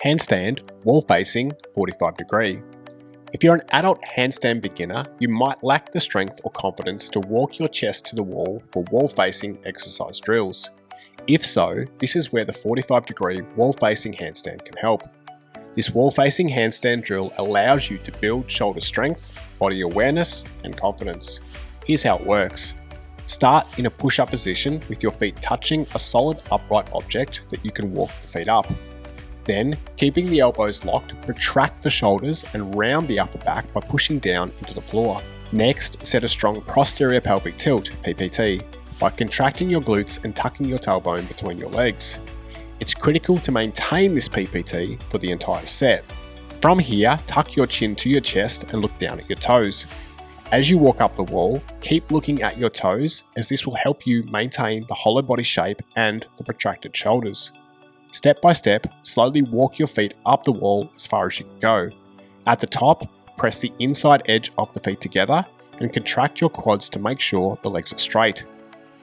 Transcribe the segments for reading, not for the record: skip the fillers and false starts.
Handstand, wall facing, 45 degree. If you're an adult handstand beginner, you might lack the strength or confidence to walk your chest to the wall for wall facing exercise drills. If so, this is where the 45 degree wall facing handstand can help. This wall facing handstand drill allows you to build shoulder strength, body awareness, and confidence. Here's how it works. Start in a push-up position with your feet touching a solid upright object that you can walk the feet up. Then, keeping the elbows locked, protract the shoulders and round the upper back by pushing down into the floor. Next, set a strong posterior pelvic tilt, PPT, by contracting your glutes and tucking your tailbone between your legs. It's critical to maintain this PPT for the entire set. From here, tuck your chin to your chest and look down at your toes. As you walk up the wall, keep looking at your toes as this will help you maintain the hollow body shape and the protracted shoulders. Step by step, slowly walk your feet up the wall as far as you can go. At the top, press the inside edge of the feet together and contract your quads to make sure the legs are straight.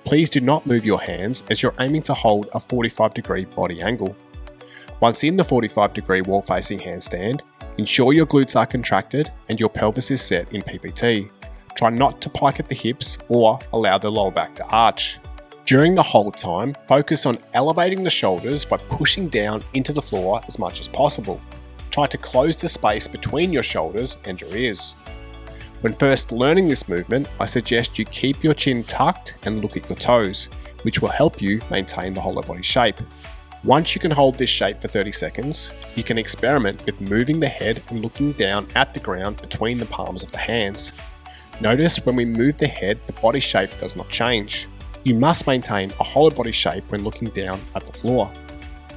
Please do not move your hands as you're aiming to hold a 45 degree body angle. Once in the 45 degree wall facing handstand, ensure your glutes are contracted and your pelvis is set in PPT. Try not to pike at the hips or allow the lower back to arch. During the hold time, focus on elevating the shoulders by pushing down into the floor as much as possible. Try to close the space between your shoulders and your ears. When first learning this movement, I suggest you keep your chin tucked and look at your toes, which will help you maintain the hollow body shape. Once you can hold this shape for 30 seconds, you can experiment with moving the head and looking down at the ground between the palms of the hands. Notice when we move the head, the body shape does not change. You must maintain a hollow body shape when looking down at the floor.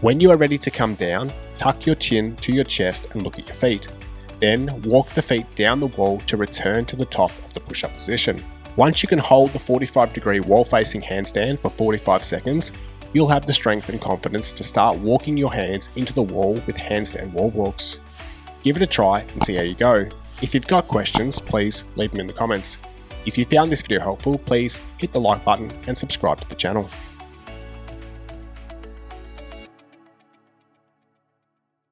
When you are ready to come down, tuck your chin to your chest and look at your feet. Then walk the feet down the wall to return to the top of the push-up position. Once you can hold the 45 degree wall facing handstand for 45 seconds, you'll have the strength and confidence to start walking your hands into the wall with handstand wall walks. Give it a try and see how you go. If you've got questions, please leave them in the comments. If you found this video helpful, please hit the like button and subscribe to the channel.